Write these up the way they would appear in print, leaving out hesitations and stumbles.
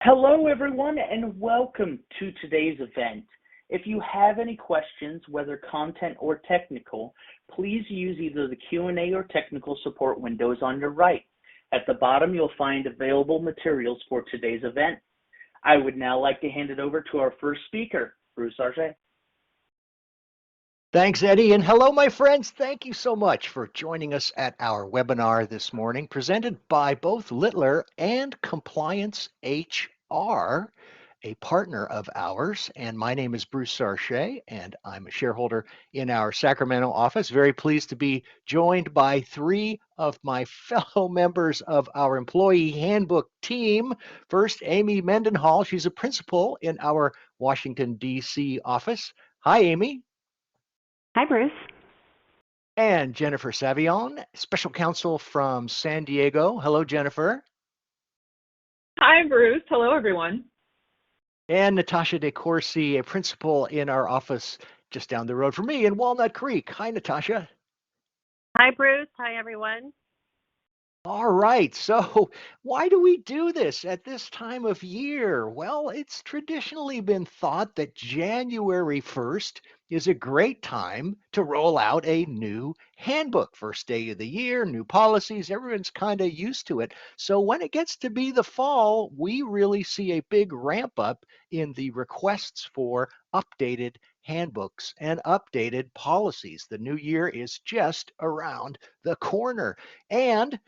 Hello, everyone, and welcome to today's event. If you have any questions, whether content or technical, please use either the Q&A or technical support windows on your right. At the bottom, you'll find available materials for today's event. I would now like to hand it over to our first speaker, Bruce Arge. Thanks, Eddie, and hello, my friends. Thank you so much for joining us at our webinar this morning, presented by both Littler and ComplianceHR, a partner of ours. And my name is Bruce Sarche, and I'm a shareholder in our Sacramento office. Very pleased to be joined by three of my fellow members of our employee handbook team. First, Amy Mendenhall. She's a principal in our Washington, D.C. office. Hi, Amy. Hi, Bruce. And Jennifer Savion, special counsel from San Diego. Hello, Jennifer. Hi, Bruce. Hello, everyone. And Natasha DeCourcy, a principal in our office just down the road from me in Walnut Creek. Hi, Natasha. Hi, Bruce. Hi, everyone. All right, so why do we do this at this time of year? Well, it's traditionally been thought that January 1st is a great time to roll out a new handbook. First day of the year, new policies, everyone's kind of used to it. So when it gets to be the fall, we really see a big ramp up in the requests for updated handbooks and updated policies. The new year is just around the corner. And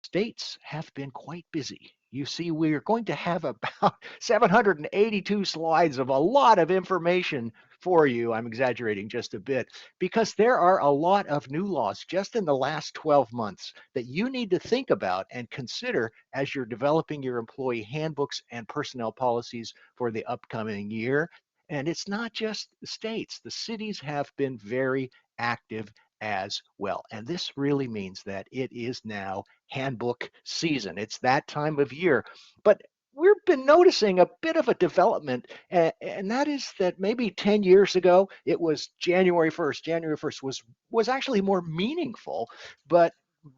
states have been quite busy. You see, we're going to have about 782 slides of a lot of information for you. I'm exaggerating just a bit because there are a lot of new laws just in the last 12 months that you need to think about and consider as you're developing your employee handbooks and personnel policies for the upcoming year. And it's not just the states. The cities have been very active as well. And this really means that it is now handbook season. It's that time of year. But we've been noticing a bit of a development, and that is that maybe 10 years ago, it was January 1st. January 1st was actually more meaningful, but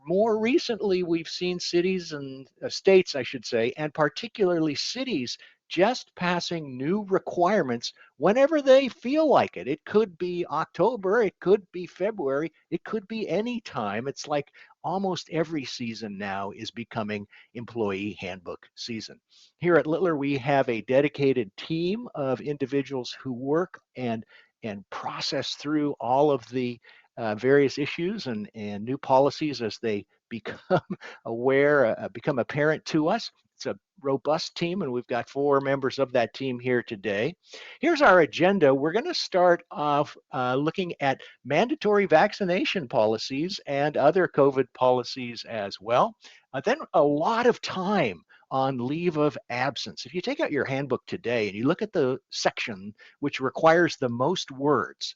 more recently, we've seen cities and states, I should say, and particularly cities just passing new requirements whenever they feel like it. It could be October, it could be February, it could be any time. It's like almost every season now is becoming employee handbook season. Here at Littler, we have a dedicated team of individuals who work and process through all of the various issues and new policies as they become aware, become apparent to us. It's a robust team, and we've got 4 members of that team here today. Here's our agenda. We're going to start off looking at mandatory vaccination policies and other COVID policies as well. Then a lot of time on leave of absence. If you take out your handbook today and you look at the section which requires the most words,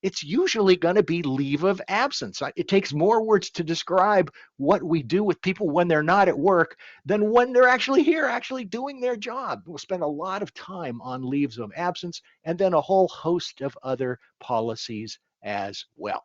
it's usually going to be leave of absence. It takes more words to describe what we do with people when they're not at work than when they're actually here, actually doing their job. We'll spend a lot of time on leaves of absence and then a whole host of other policies as well.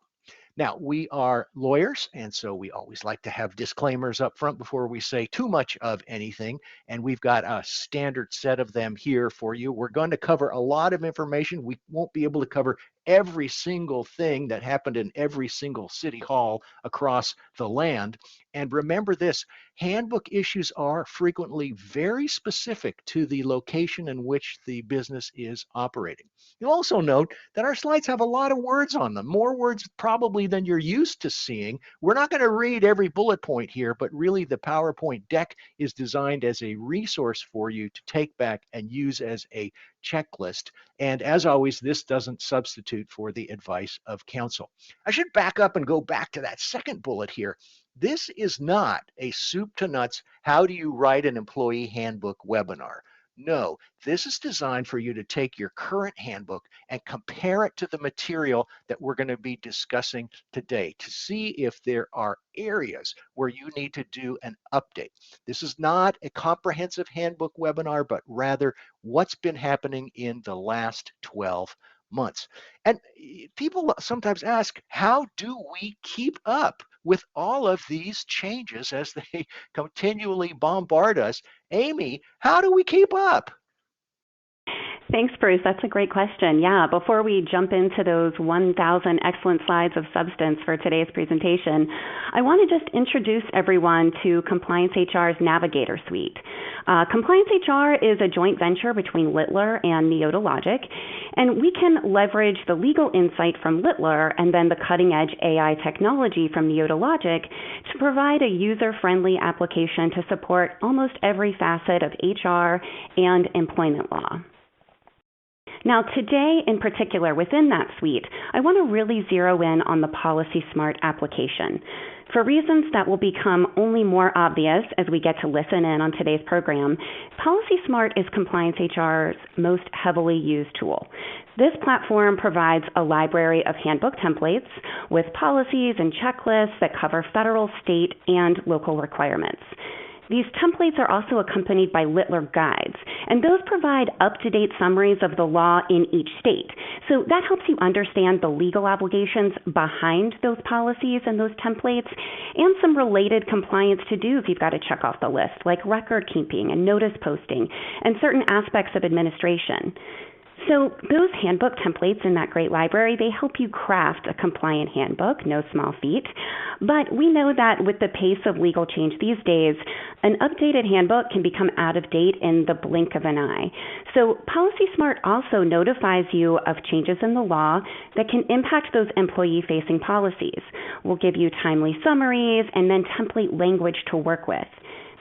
Now, we are lawyers, and so we always like to have disclaimers up front before we say too much of anything, and we've got a standard set of them here for you. We're going to cover a lot of information. We won't be able to cover every single thing that happened in every single city hall across the land. And remember this, handbook issues are frequently very specific to the location in which the business is operating. You'll also note that our slides have a lot of words on them, more words probably than you're used to seeing. We're not going to read every bullet point here, but really the PowerPoint deck is designed as a resource for you to take back and use as a checklist. And as always, this doesn't substitute for the advice of counsel. I should back up and go back to that second bullet here. This is not a soup to nuts, how do you write an employee handbook webinar. No, this is designed for you to take your current handbook and compare it to the material that we're going to be discussing today to see if there are areas where you need to do an update. This is not a comprehensive handbook webinar, but rather what's been happening in the last 12 months. And people sometimes ask, how do we keep up with all of these changes as they continually bombard us? Amy, how do we keep up? Thanks, Bruce. That's a great question. Yeah, before we jump into those 1,000 excellent slides of substance for today's presentation, I want to just introduce everyone to ComplianceHR's Navigator Suite. ComplianceHR is a joint venture between Littler and Neotologic, and we can leverage the legal insight from Littler and then the cutting-edge AI technology from Neotologic to provide a user-friendly application to support almost every facet of HR and employment law. Now, today in particular, within that suite, I want to really zero in on the PolicySmart application. For reasons that will become only more obvious as we get to listen in on today's program, PolicySmart is ComplianceHR's most heavily used tool. This platform provides a library of handbook templates with policies and checklists that cover federal, state, and local requirements. These templates are also accompanied by Littler guides, and those provide up-to-date summaries of the law in each state. So that helps you understand the legal obligations behind those policies and those templates, and some related compliance to-dos you've got to check off the list, like record keeping and notice posting, and certain aspects of administration. So those handbook templates in that great library, they help you craft a compliant handbook, no small feat. But we know that with the pace of legal change these days, an updated handbook can become out of date in the blink of an eye. So PolicySmart also notifies you of changes in the law that can impact those employee-facing policies. We'll give you timely summaries and then template language to work with.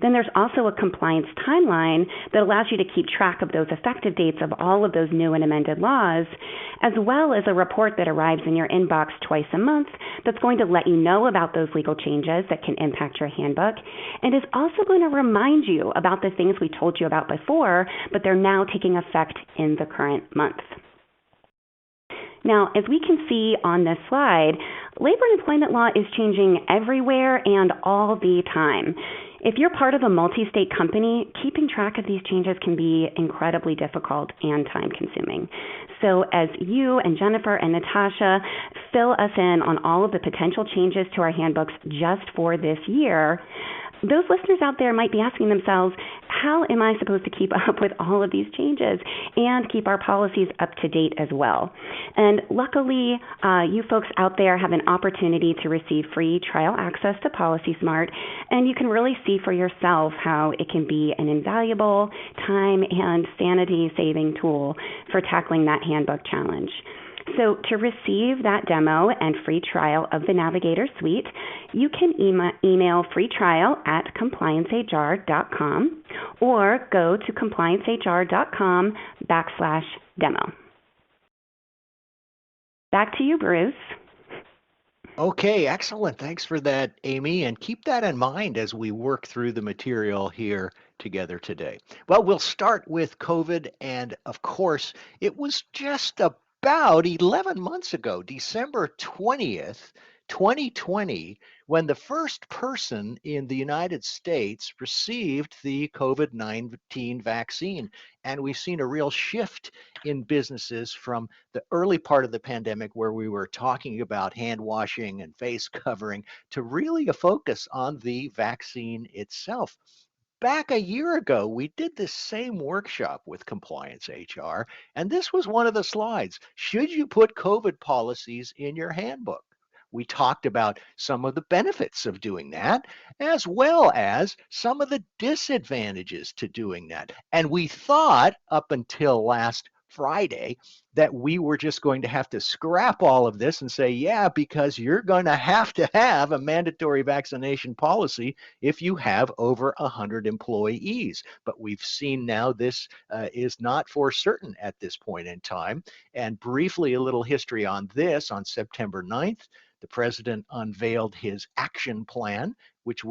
Then there's also a compliance timeline that allows you to keep track of those effective dates of all of those new and amended laws, as well as a report that arrives in your inbox twice a month that's going to let you know about those legal changes that can impact your handbook, and is also going to remind you about the things we told you about before, but they're now taking effect in the current month. Now, as we can see on this slide, labor and employment law is changing everywhere and all the time. If you're part of a multi-state company, keeping track of these changes can be incredibly difficult and time-consuming. So as you and Jennifer and Natasha fill us in on all of the potential changes to our handbooks just for this year, those listeners out there might be asking themselves, how am I supposed to keep up with all of these changes and keep our policies up to date as well? And luckily, you folks out there have an opportunity to receive free trial access to PolicySmart, and you can really see for yourself how it can be an invaluable time and sanity-saving tool for tackling that handbook challenge. So to receive that demo and free trial of the Navigator Suite, you can email freetrial@compliancehr.com or go to compliancehr.com/demo. Back to you, Bruce. Okay, excellent. Thanks for that, Amy. And keep that in mind as we work through the material here together today. Well, we'll start with COVID. And of course, it was just about 11 months ago, December 20th, 2020, when the first person in the United States received the COVID-19 vaccine. And we've seen a real shift in businesses from the early part of the pandemic, where we were talking about hand washing and face covering, to really a focus on the vaccine itself. Back a year ago, we did this same workshop with Compliance HR, and this was one of the slides. Should you put COVID policies in your handbook? We talked about some of the benefits of doing that, as well as some of the disadvantages to doing that. And we thought up until last Friday that we were just going to have to scrap all of this and say, yeah, because you're going to have a mandatory vaccination policy if you have over 100 employees. But we've seen now this is not for certain at this point in time. And briefly, a little history on this. On September 9th, the president unveiled his action plan, which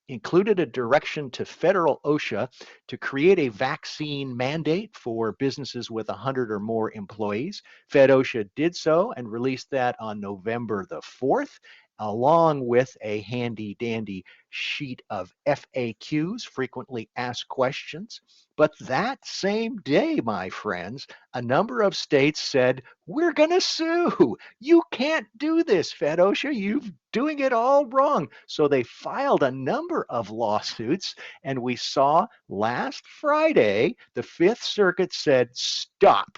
included a direction to federal OSHA to create a vaccine mandate for businesses with 100 or more employees. Fed OSHA did so and released that on November the 4th. along with a handy dandy sheet of FAQs, frequently asked questions. But that same day, my friends, a number of states said, we're going to sue. You can't do this, FedOSHA. You're doing it all wrong. So they filed a number of lawsuits. And we saw last Friday, the Fifth Circuit said, stop.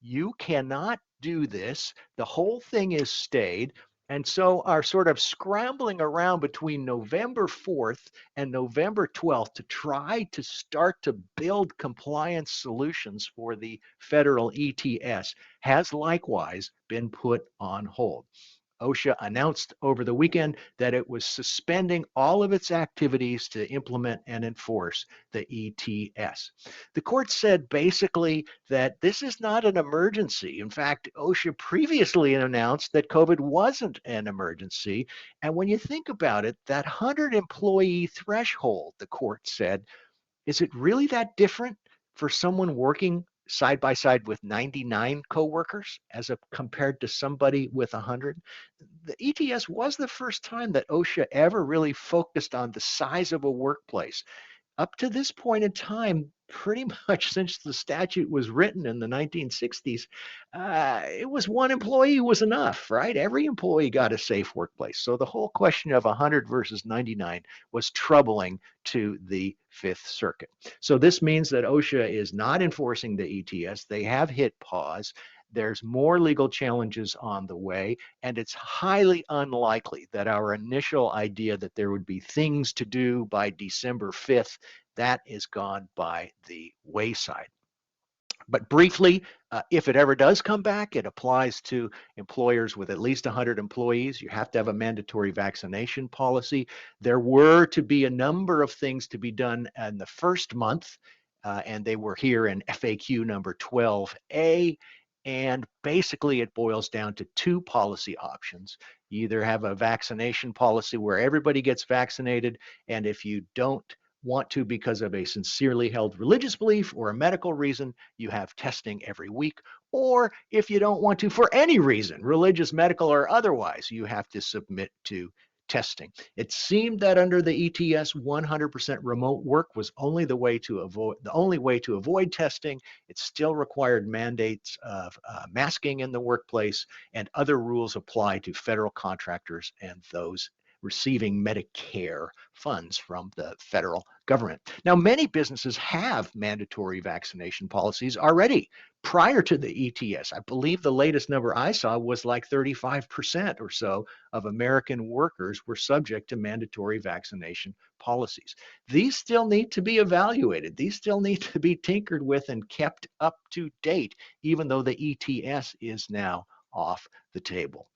You cannot do this. The whole thing is stayed. And so our sort of scrambling around between November 4th and November 12th to try to start to build compliance solutions for the federal ETS has likewise been put on hold. OSHA announced over the weekend that it was suspending all of its activities to implement and enforce the ETS. The court said basically that this is not an emergency. In fact, OSHA previously announced that COVID wasn't an emergency. And when you think about it, that 100 employee threshold, the court said, is it really that different for someone working side by side with 99 coworkers as compared to somebody with 100? The ETS was the first time that OSHA ever really focused on the size of a workplace. Up to this point in time, pretty much since the statute was written in the 1960s, it was one employee was enough, right? Every employee got a safe workplace. So the whole question of 100 versus 99 was troubling to the Fifth Circuit. So this means that OSHA is not enforcing the ETS. They have hit pause. There's more legal challenges on the way, and it's highly unlikely that our initial idea that there would be things to do by December 5th, that is gone by the wayside. But briefly, if it ever does come back, it applies to employers with at least 100 employees. You have to have a mandatory vaccination policy. There were to be a number of things to be done in the first month, and they were here in FAQ number 12A. And basically, it boils down to two policy options. You either have a vaccination policy where everybody gets vaccinated, and if you don't want to because of a sincerely held religious belief or a medical reason, you have testing every week. Or if you don't want to for any reason, religious, medical, or otherwise, you have to submit to testing. It seemed that under the ETS, 100% remote work was the only way to avoid testing. It still required mandates of masking in the workplace, and other rules apply to federal contractors and those receiving Medicare funds from the federal government. Now, many businesses have mandatory vaccination policies already prior to the ETS. I believe the latest number I saw was like 35% or so of American workers were subject to mandatory vaccination policies. These still need to be evaluated. These still need to be tinkered with and kept up to date, even though the ETS is now off the table.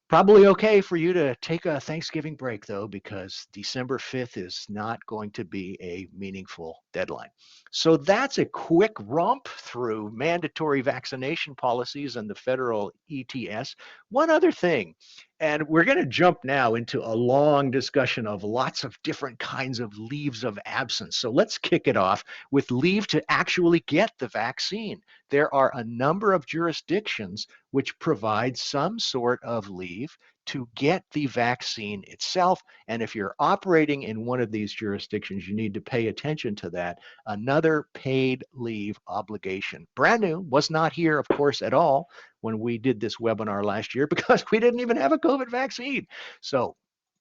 Probably okay for you to take a Thanksgiving break, though, because December 5th is not going to be a meaningful deadline. So that's a quick romp through mandatory vaccination policies and the federal ETS. One other thing, and we're going to jump now into a long discussion of lots of different kinds of leaves of absence. So let's kick it off with leave to actually get the vaccine. There are a number of jurisdictions which provide some sort of leave to get the vaccine itself. And if you're operating in one of these jurisdictions, you need to pay attention to that. Another paid leave obligation. Brand new, was not here, of course, at all when we did this webinar last year because we didn't even have a COVID vaccine. So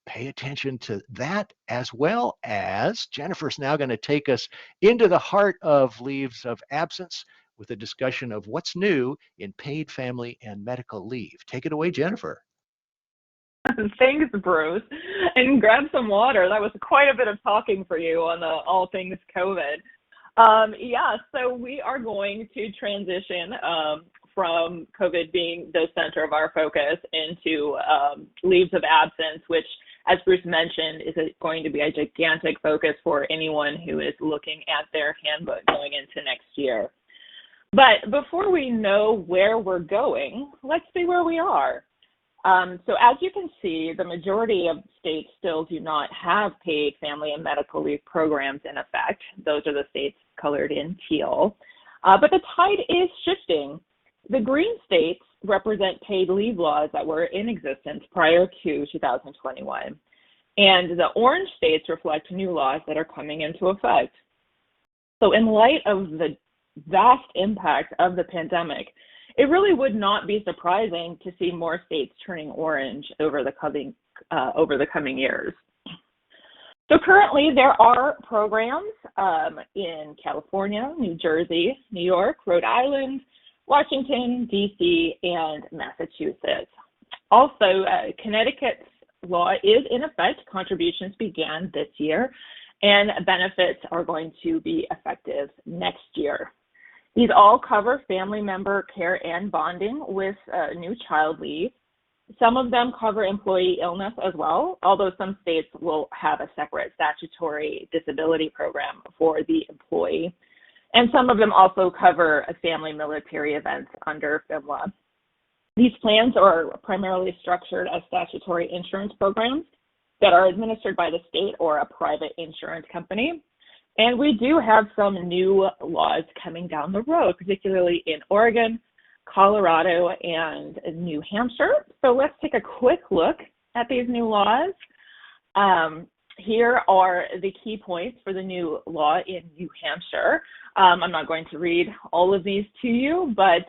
pay attention to that, as well as Jennifer's now going to take us into the heart of leaves of absence with a discussion of what's new in paid family and medical leave. Take it away, Jennifer. Thanks, Bruce. And grab some water. That was quite a bit of talking for you on the all things COVID. So we are going to transition from COVID being the center of our focus into leaves of absence, which, as Bruce mentioned, is going to be a gigantic focus for anyone who is looking at their handbook going into next year. But before we know where we're going, let's see where we are. So as you can see, the majority of states still do not have paid family and medical leave programs in effect. Those are the states colored in teal. But the tide is shifting. The green states represent paid leave laws that were in existence prior to 2021. And the orange states reflect new laws that are coming into effect. So in light of the vast impact of the pandemic, it really would not be surprising to see more states turning orange over the coming years. So currently there are programs in California, New Jersey, New York, Rhode Island, Washington, D.C., and Massachusetts. Also, Connecticut's law is in effect. Contributions began this year, and benefits are going to be effective next year. These all cover family member care and bonding with new child leave. Some of them cover employee illness as well, although some states will have a separate statutory disability program for the employee. And some of them also cover family military events under FMLA. These plans are primarily structured as statutory insurance programs that are administered by the state or a private insurance company. And we do have some new laws coming down the road, particularly in Oregon, Colorado, and New Hampshire. So let's take a quick look at these new laws. Here are the key points for the new law in New Hampshire. I'm not going to read all of these to you, but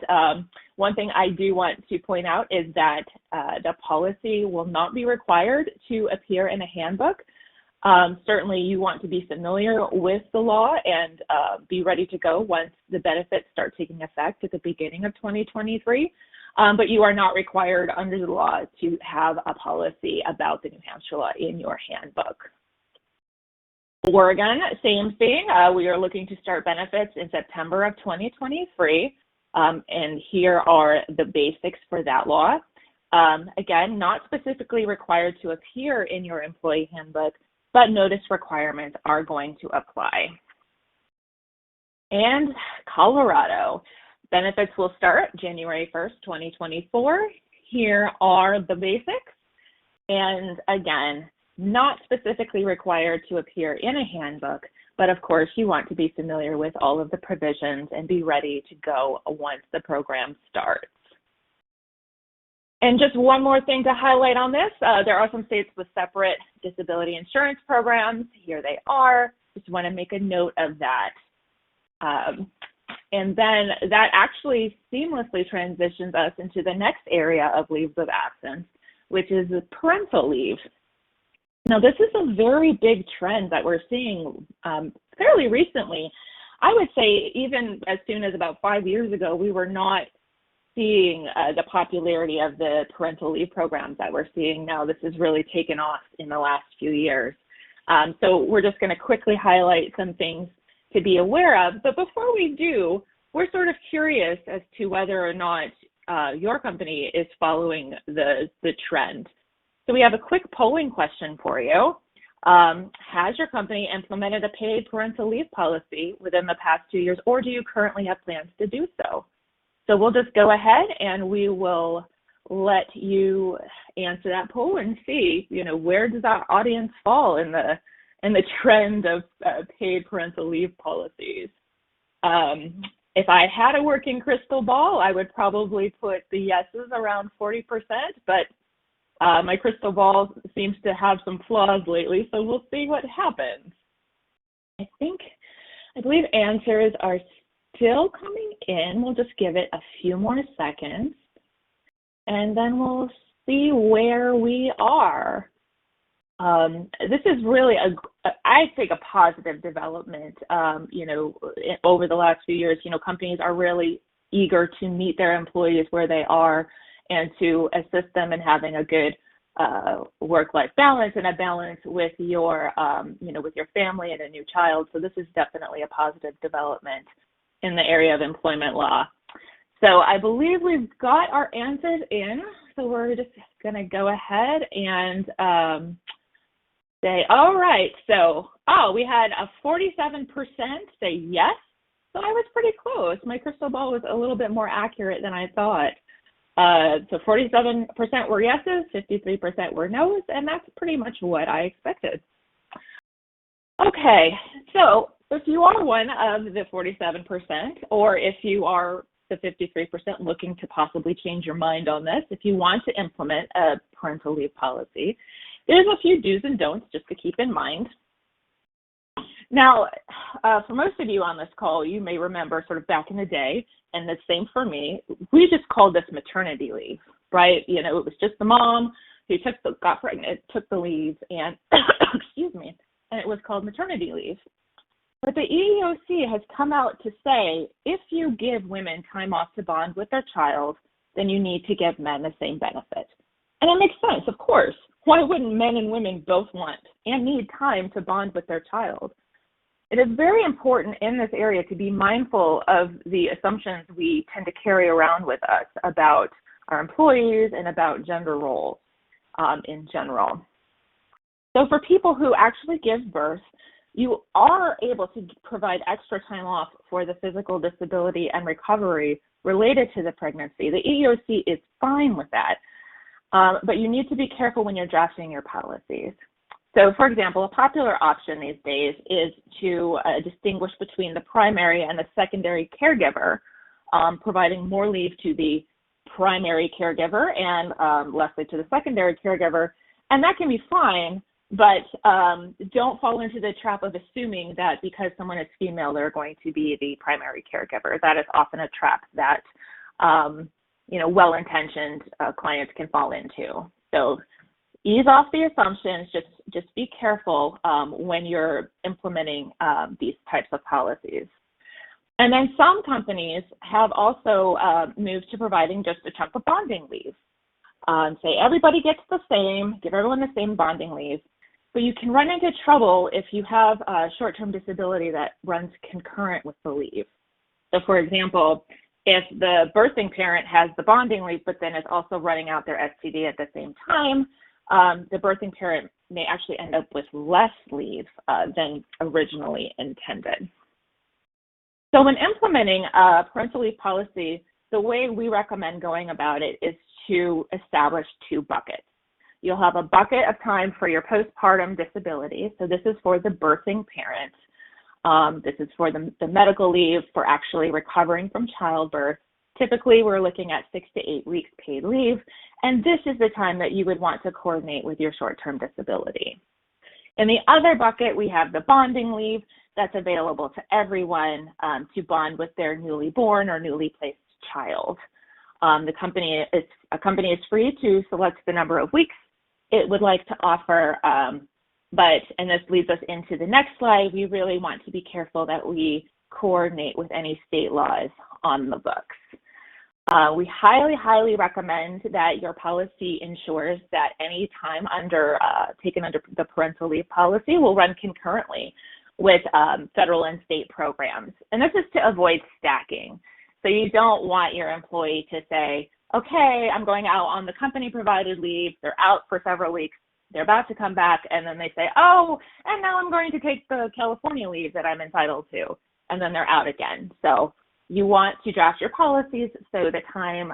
one thing I do want to point out is that the policy will not be required to appear in a handbook. Certainly you want to be familiar with the law and be ready to go once the benefits start taking effect at the beginning of 2023. But you are not required under the law to have a policy about the New Hampshire law in your handbook. Oregon, same thing. We are looking to start benefits in September of 2023. And here are the basics for that law. Again, not specifically required to appear in your employee handbook, but notice requirements are going to apply. And Colorado, benefits will start January 1st, 2024. Here are the basics. And again, not specifically required to appear in a handbook, but of course you want to be familiar with all of the provisions and be ready to go once the program starts. And just one more thing to highlight on this, there are some states with separate disability insurance programs. Here they are. Just want to make a note of that. And then that actually seamlessly transitions us into the next area of leaves of absence, which is the parental leave. Now, this is a very big trend that we're seeing fairly recently. I would say even as soon as about 5 years ago, we were not seeing the popularity of the parental leave programs that we're seeing now. This has really taken off in the last few years. So we're just going to quickly highlight some things to be aware of. But before we do, we're sort of curious as to whether or not your company is following the trend. So we have a quick polling question for you. Has your company implemented a paid parental leave policy within the past 2 years, or do you currently have plans to do so? So we'll just go ahead and we will let you answer that poll and see, where does our audience fall in the trend of paid parental leave policies. If I had a working crystal ball, I would probably put the yeses around 40%, but my crystal ball seems to have some flaws lately, so we'll see what happens. I believe answers are still coming in. We'll just give it a few more seconds, and then we'll see where we are. This is really I think a positive development. Over the last few years, companies are really eager to meet their employees where they are and to assist them in having a good work-life balance and a balance with your, with your family and a new child. So this is definitely a positive development in the area of employment law. So I believe we've got our answers in. So we're just going to go ahead and say, all right. So, we had a 47% say yes. So I was pretty close. My crystal ball was a little bit more accurate than I thought. So 47% were yeses, 53% were no's, and that's pretty much what I expected. Okay, so if you are one of the 47%, or if you are the 53% looking to possibly change your mind on this, if you want to implement a parental leave policy, there's a few do's and don'ts just to keep in mind. Now, for most of you on this call, you may remember sort of back in the day, and the same for me, we just called this maternity leave, right? You know, it was just the mom who got pregnant, took the leave, and excuse me, and it was called maternity leave. But the EEOC has come out to say, if you give women time off to bond with their child, then you need to give men the same benefit. And it makes sense, of course. Why wouldn't men and women both want and need time to bond with their child? It is very important in this area to be mindful of the assumptions we tend to carry around with us about our employees and about gender roles in general. So for people who actually give birth, you are able to provide extra time off for the physical disability and recovery related to the pregnancy. The EEOC is fine with that, but you need to be careful when you're drafting your policies. So, for example, a popular option these days is to distinguish between the primary and the secondary caregiver, providing more leave to the primary caregiver and lessly to the secondary caregiver. And that can be fine, but don't fall into the trap of assuming that because someone is female, they're going to be the primary caregiver. That is often a trap that, well-intentioned clients can fall into. So ease off the assumptions, just be careful when you're implementing these types of policies. And then some companies have also moved to providing just a chunk of bonding leave. Say everybody gets the same, give everyone the same bonding leave, but you can run into trouble if you have a short-term disability that runs concurrent with the leave. So for example, if the birthing parent has the bonding leave, but then is also running out their STD at the same time, the birthing parent may actually end up with less leave than originally intended. So when implementing a parental leave policy, the way we recommend going about it is to establish two buckets. You'll have a bucket of time for your postpartum disability. So this is for the birthing parent. This is for the medical leave for actually recovering from childbirth. Typically, we're looking at 6 to 8 weeks paid leave, and this is the time that you would want to coordinate with your short-term disability. In the other bucket, we have the bonding leave that's available to everyone to bond with their newly born or newly placed child. A company is free to select the number of weeks it would like to offer, and this leads us into the next slide, we really want to be careful that we coordinate with any state laws on the books. We highly, highly recommend that your policy ensures that any time taken under the parental leave policy will run concurrently with federal and state programs. And this is to avoid stacking. So you don't want your employee to say, okay, I'm going out on the company provided leave, they're out for several weeks, they're about to come back, and then they say, oh, and now I'm going to take the California leave that I'm entitled to, and then they're out again. So you want to draft your policies so the time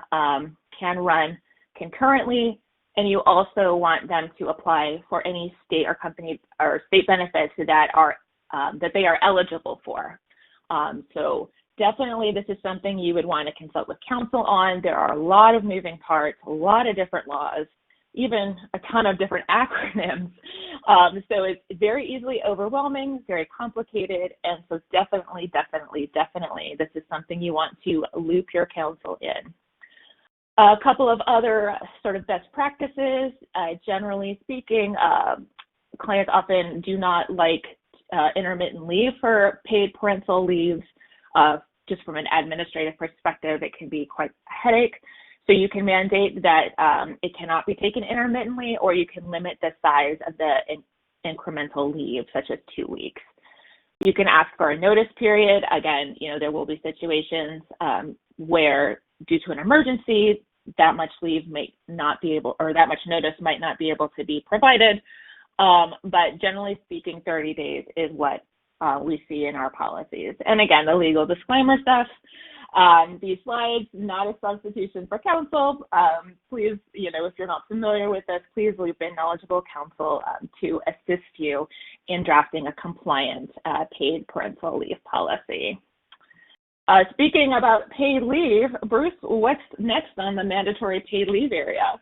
can run concurrently, and you also want them to apply for any state or company or state benefits that they are eligible for. So definitely this is something you would want to consult with counsel on. There are a lot of moving parts, a lot of different laws, even a ton of different acronyms. So it's very easily overwhelming, very complicated, and so definitely, this is something you want to loop your counsel in. A couple of other sort of best practices, generally speaking, clients often do not like intermittent leave for paid parental leaves. Just from an administrative perspective, it can be quite a headache. So you can mandate that it cannot be taken intermittently, or you can limit the size of the incremental leave, such as 2 weeks. You can ask for a notice period. Again, there will be situations where, due to an emergency, that much leave may not be able, or that much notice might not be able to be provided. But generally speaking, 30 days is what we see in our policies. And again, the legal disclaimer stuff. These slides, not a substitution for counsel. Please, if you're not familiar with this, please loop in knowledgeable counsel to assist you in drafting a compliant paid parental leave policy. Speaking about paid leave, Bruce, what's next on the mandatory paid leave area?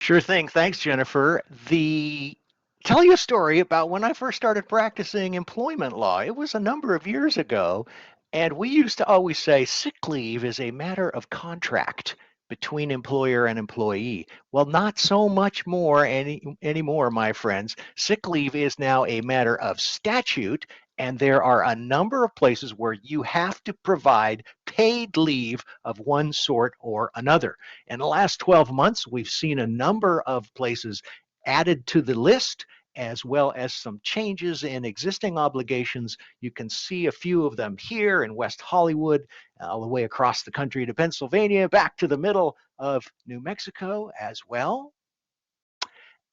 Sure thing. Thanks, Jennifer. Tell you a story about when I first started practicing employment law. It was a number of years ago, and we used to always say sick leave is a matter of contract between employer and employee. Well, not so much more anymore, my friends. Sick leave is now a matter of statute, and there are a number of places where you have to provide paid leave of one sort or another. In the last 12 months, we've seen a number of places added to the list, as well as some changes in existing obligations. You can see a few of them here in West Hollywood, all the way across the country to Pennsylvania, back to the middle of New Mexico as well.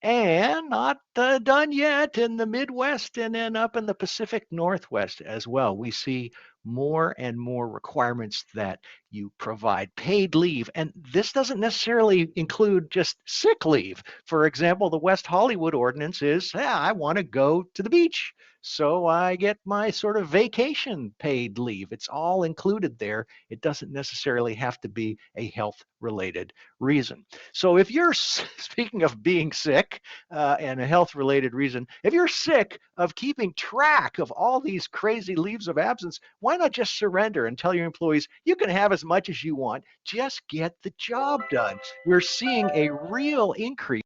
And not done yet in the Midwest and then up in the Pacific Northwest as well. We see more and more requirements that you provide paid leave. And this doesn't necessarily include just sick leave. For example, the West Hollywood ordinance is, yeah, I want to go to the beach. So I get my sort of vacation paid leave. It's all included there. It doesn't necessarily have to be a health related reason. So if you're, speaking of being sick and a health related reason, if you're sick of keeping track of all these crazy leaves of absence, why not just surrender and tell your employees you can have as much as you want, just get the job done. We're seeing a real increase.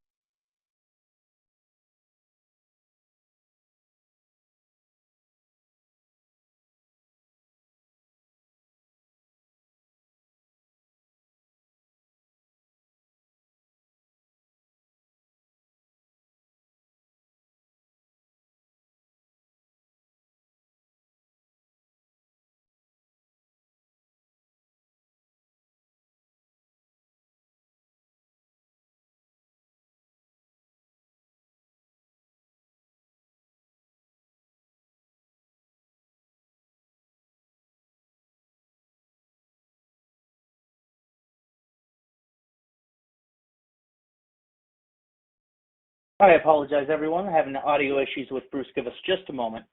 I apologize, everyone. I'm having audio issues with Bruce. Give us just a moment.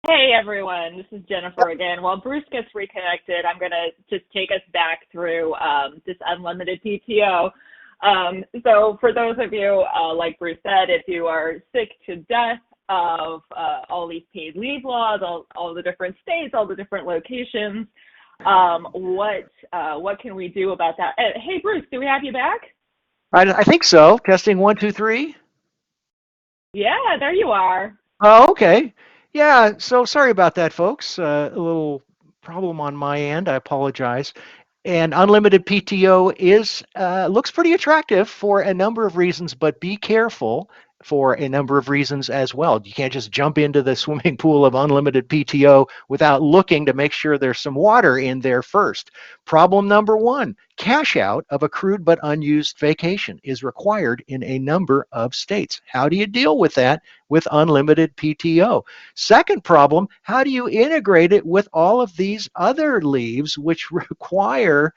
Hey everyone, this is Jennifer again. While Bruce gets reconnected, I'm going to just take us back through this unlimited PTO. So for those of you, like Bruce said, if you are sick to death of all these paid leave laws, all the different states, all the different locations, what can we do about that? Hey Bruce, do we have you back? I think so. Testing 1, 2, 3. Yeah, there you are. Oh, okay. Yeah, so sorry about that, folks. A little problem on my end. I apologize. And unlimited PTO is looks pretty attractive for a number of reasons, but be careful for a number of reasons as well. You can't just jump into the swimming pool of unlimited PTO without looking to make sure there's some water in there first. Problem number one, cash out of accrued but unused vacation is required in a number of states. How do you deal with that with unlimited PTO? Second problem, how do you integrate it with all of these other leaves which require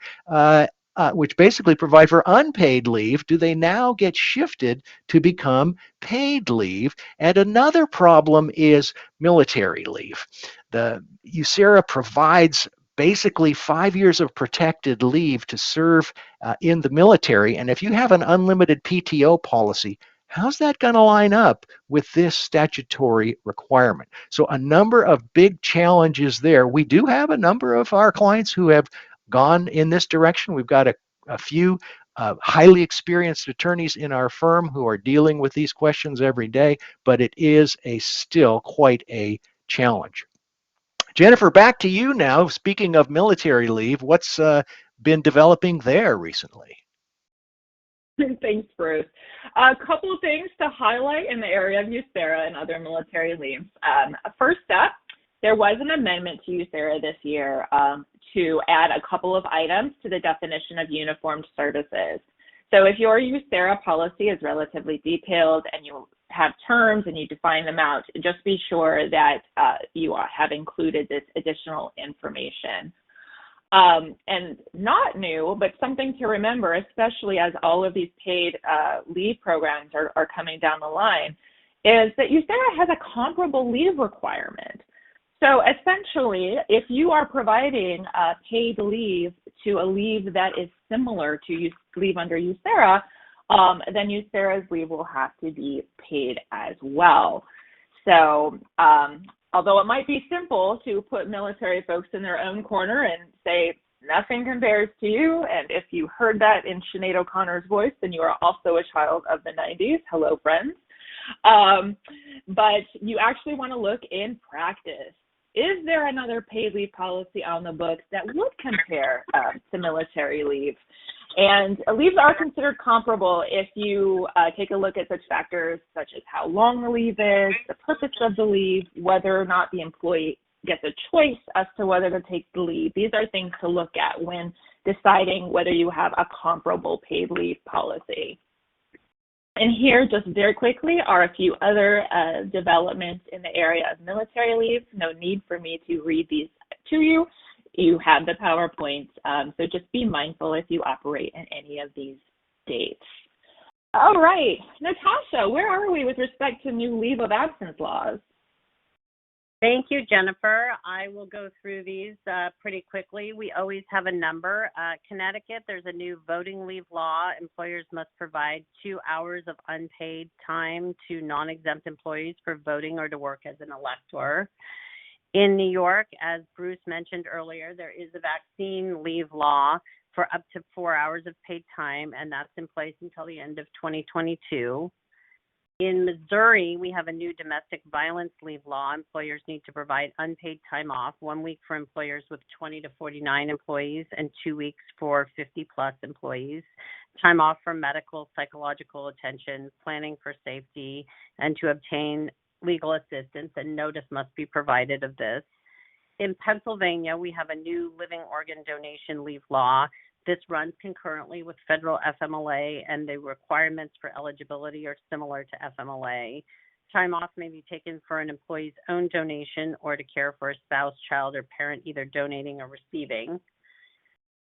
which basically provide for unpaid leave? Do they now get shifted to become paid leave? And another problem is military leave. The USERRA provides basically 5 years of protected leave to serve in the military. And if you have an unlimited PTO policy, how's that going to line up with this statutory requirement? So a number of big challenges there. We do have a number of our clients who have gone in this direction. We've got a few highly experienced attorneys in our firm who are dealing with these questions every day, but it is still quite a challenge. Jennifer, back to you now. Speaking of military leave, what's been developing there recently? Thanks, Bruce. A couple of things to highlight in the area of USERRA and other military leaves. First up, there was an amendment to USERRA this year to add a couple of items to the definition of uniformed services. So if your USERRA policy is relatively detailed and you have terms and you define them out, just be sure that you have included this additional information. And not new, but something to remember, especially as all of these paid leave programs are coming down the line, is that USERRA has a comparable leave requirement. So essentially, if you are providing paid leave to a leave that is similar to leave under USERRA, then USERRA's leave will have to be paid as well. So although it might be simple to put military folks in their own corner and say, nothing compares to you, and if you heard that in Sinead O'Connor's voice, then you are also a child of the 90s. Hello, friends. But you actually want to look in practice. Is there another paid leave policy on the books that would compare to military leave? And leaves are considered comparable if you take a look at such factors such as how long the leave is, the purpose of the leave, whether or not the employee gets a choice as to whether to take the leave. These are things to look at when deciding whether you have a comparable paid leave policy. And here, just very quickly, are a few other developments in the area of military leave. No need for me to read these to you. You have the PowerPoint, so just be mindful if you operate in any of these dates. All right, Natasha, where are we with respect to new leave of absence laws? Thank you, Jennifer. I will go through these pretty quickly. We always have a number. Connecticut, there's a new voting leave law. Employers must provide 2 hours of unpaid time to non-exempt employees for voting or to work as an elector. In New York, as Bruce mentioned earlier, there is a vaccine leave law for up to 4 hours of paid time, and that's in place until the end of 2022. In Missouri, we have a new domestic violence leave law. Employers need to provide unpaid time off, 1 week for employers with 20 to 49 employees and 2 weeks for 50 plus employees. Time off for medical, psychological attention, planning for safety, and to obtain legal assistance, and notice must be provided of this. In Pennsylvania, we have a new living organ donation leave law. This runs concurrently with federal FMLA, and the requirements for eligibility are similar to FMLA. Time off may be taken for an employee's own donation or to care for a spouse, child, or parent either donating or receiving.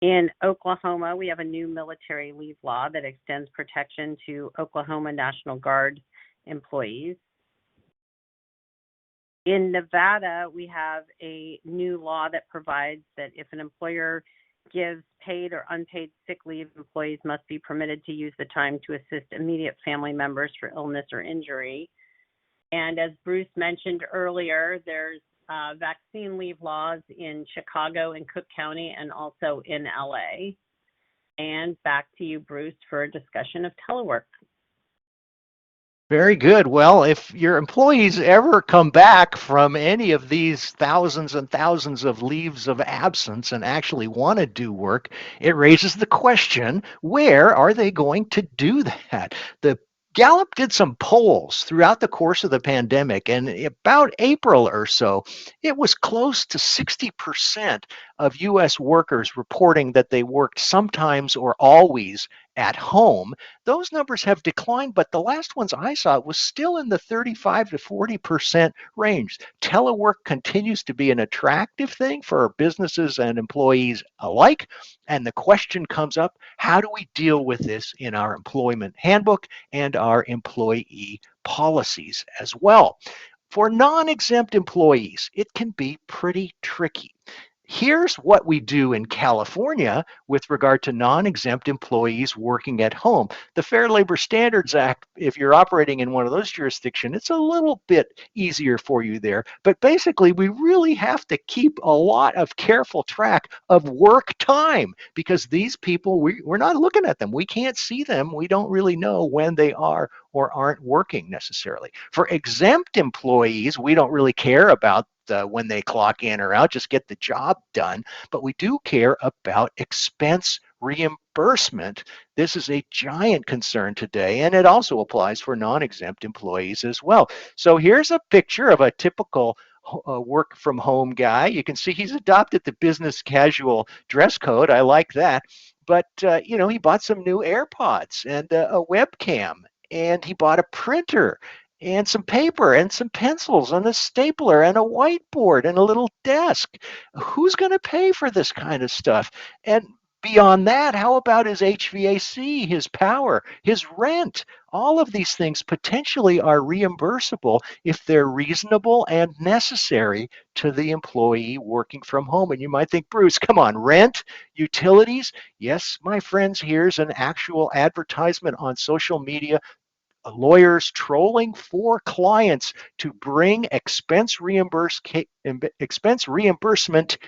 In Oklahoma, we have a new military leave law that extends protection to Oklahoma National Guard employees. In Nevada, we have a new law that provides that if an employer gives paid or unpaid sick leave, employees must be permitted to use the time to assist immediate family members for illness or injury. And as Bruce mentioned earlier, there's vaccine leave laws in Chicago and Cook County and also in LA. And back to you, Bruce, for a discussion of telework. Very good. Well, if your employees ever come back from any of these thousands and thousands of leaves of absence and actually want to do work, it raises the question, where are they going to do that? The Gallup did some polls throughout the course of the pandemic, and about April or so, it was close to 60% of U.S. workers reporting that they worked sometimes or always at home. Those numbers have declined, but the last ones I saw was still in the 35 to 40% range. Telework continues to be an attractive thing for businesses and employees alike. And the question comes up, how do we deal with this in our employment handbook and our employee policies as well? For non-exempt employees, it can be pretty tricky. Here's what we do in California with regard to non-exempt employees working at home. The Fair Labor Standards Act, if you're operating in one of those jurisdictions, it's a little bit easier for you there. But basically, we really have to keep a lot of careful track of work time because these people, we're not looking at them. We can't see them. We don't really know when they are or aren't working necessarily. For exempt employees, we don't really care about when they clock in or out, just get the job done. But we do care about expense reimbursement, this is a giant concern today, and it also applies for non-exempt employees as well. So here's a picture of a typical work from home guy. You can see he's adopted the business casual dress code. I like that. But, he bought some new AirPods and a webcam, and he bought a printer and some paper and some pencils and a stapler and a whiteboard and a little desk. Who's going to pay for this kind of stuff? And beyond that, how about his HVAC, his power, his rent? All of these things potentially are reimbursable if they're reasonable and necessary to the employee working from home. And you might think, Bruce, come on, rent, utilities? Yes, my friends, here's an actual advertisement on social media. Lawyers trolling for clients to bring expense reimbursement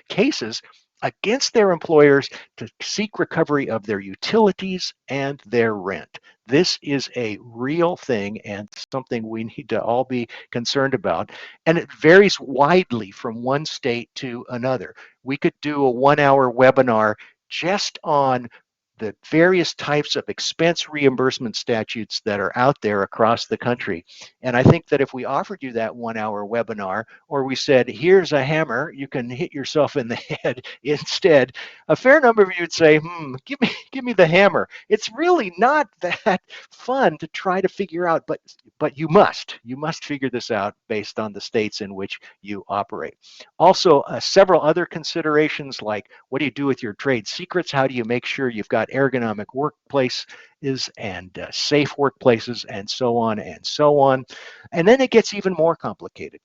cases against their employers to seek recovery of their utilities and their rent. This is a real thing and something we need to all be concerned about. And it varies widely from one state to another. We could do a 1-hour webinar just on the various types of expense reimbursement statutes that are out there across the country. And I think that if we offered you that 1-hour webinar, or we said, here's a hammer, you can hit yourself in the head instead, a fair number of you would say, give me the hammer. It's really not that fun to try to figure out, but you must figure this out based on the states in which you operate. Also, several other considerations, like what do you do with your trade secrets? How do you make sure you've got ergonomic workplaces and safe workplaces, and so on and so on. And then it gets even more complicated,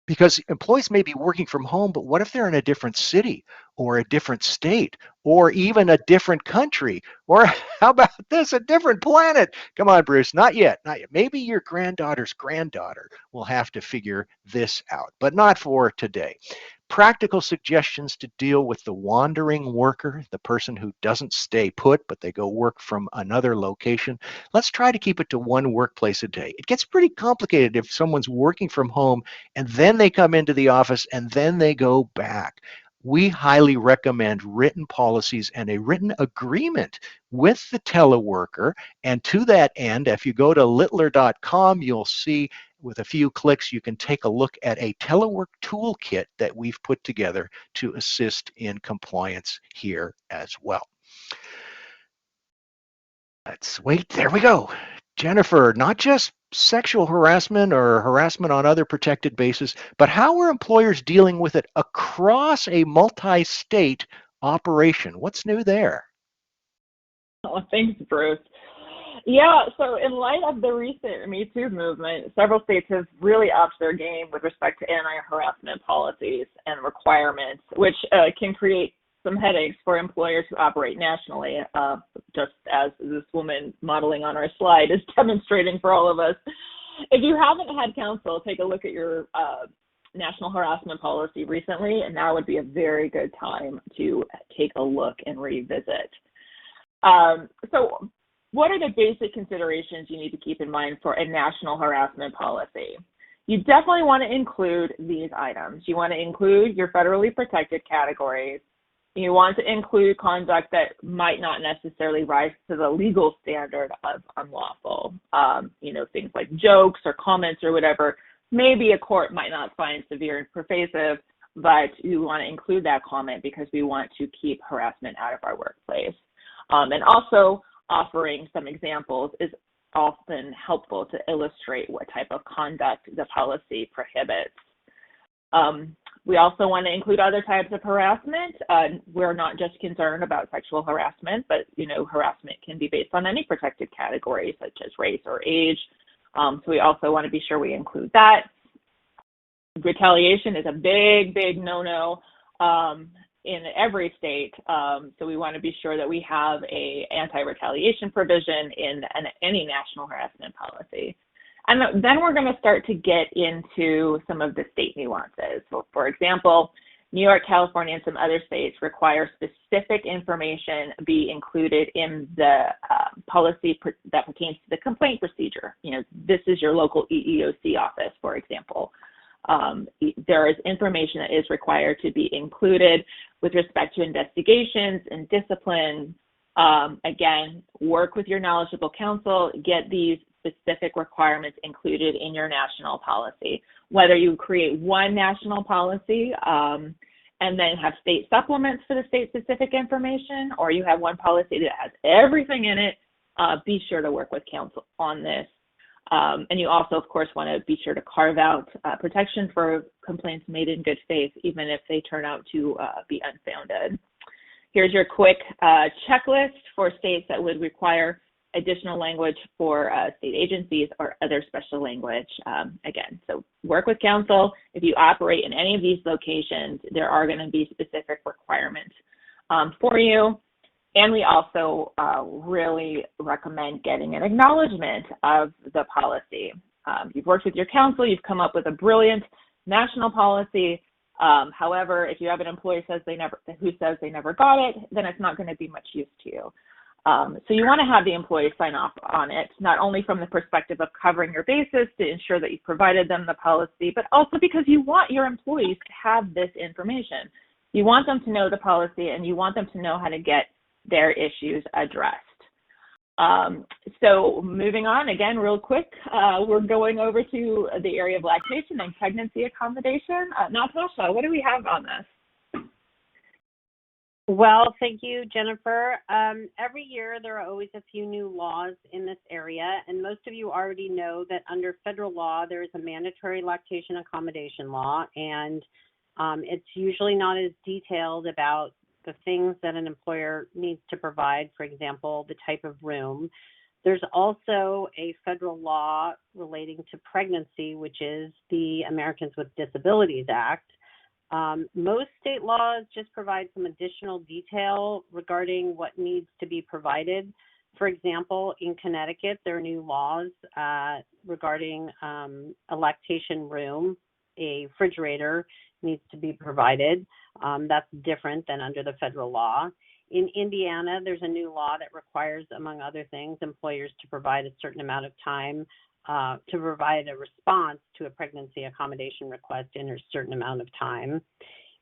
because employees may be working from home, but what if they're in a different city or a different state or even a different country? Or how about this, a different planet? Come on, Bruce, not yet, not yet. Maybe your granddaughter's granddaughter will have to figure this out, but not for today. Practical suggestions to deal with the wandering worker, the person who doesn't stay put, but they go work from another location. Let's try to keep it to one workplace a day. It gets pretty complicated if someone's working from home and then they come into the office and then they go back. We highly recommend written policies and a written agreement with the teleworker. And to that end, if you go to littler.com, you'll see with a few clicks, you can take a look at a telework toolkit that we've put together to assist in compliance here as well. Let's wait, there we go. Jennifer, not just sexual harassment or harassment on other protected bases, but how are employers dealing with it across a multi-state operation? What's new there? Oh, thanks, Bruce. Yeah, so in light of the recent Me Too movement, several states have really upped their game with respect to anti-harassment policies and requirements, which can create some headaches for employers who operate nationally, just as this woman modeling on our slide is demonstrating for all of us. If you haven't had counsel, take a look at your national harassment policy recently, and now would be a very good time to take a look and revisit. So what are the basic considerations you need to keep in mind for a national harassment policy? You definitely want to include these items. You want to include your federally protected categories. You want to include conduct that might not necessarily rise to the legal standard of unlawful. Things like jokes or comments or whatever. Maybe a court might not find severe and pervasive, but you want to include that comment because we want to keep harassment out of our workplace. And also, offering some examples is often helpful to illustrate what type of conduct the policy prohibits. We also want to include other types of harassment. We're not just concerned about sexual harassment, but harassment can be based on any protected category such as race or age. So we also want to be sure we include that. Retaliation is a big no-no in every state, so we want to be sure that we have a anti-retaliation provision in any national harassment policy. And then we're going to start to get into some of the state nuances. So for example, New York, California, and some other states require specific information be included in the policy that pertains to the complaint procedure. This is your local EEOC office, for example. There is information that is required to be included with respect to investigations and discipline, Again, work with your knowledgeable counsel, get these specific requirements included in your national policy. Whether you create one national policy and then have state supplements for the state-specific information, or you have one policy that has everything in it, be sure to work with counsel on this. And you also, of course, want to be sure to carve out protection for complaints made in good faith, even if they turn out to be unfounded. Here's your quick checklist for states that would require additional language for state agencies or other special language. Again, so work with counsel. If you operate in any of these locations, there are going to be specific requirements for you. And we also really recommend getting an acknowledgement of the policy. You've worked with your counsel, you've come up with a brilliant national policy. However, if you have an employee who says they never got it, then it's not going to be much use to you. So you want to have the employee sign off on it, not only from the perspective of covering your bases to ensure that you've provided them the policy, but also because you want your employees to have this information. You want them to know the policy, and you want them to know how to get their issues addressed. So moving on, again, real quick, we're going over to the area of lactation and pregnancy accommodation. Natasha, what do we have on this? Well, thank you, Jennifer. Every year there are always a few new laws in this area, and most of you already know that under federal law there is a mandatory lactation accommodation law, and it's usually not as detailed about the things that an employer needs to provide, for example, the type of room. There's also a federal law relating to pregnancy, which is the Americans with Disabilities Act. Most state laws just provide some additional detail regarding what needs to be provided. For example, in Connecticut, there are new laws regarding a lactation room. A refrigerator needs to be provided. That's different than under the federal law. In Indiana, there's a new law that requires, among other things, employers to provide a certain amount of time to provide a response to a pregnancy accommodation request in a certain amount of time.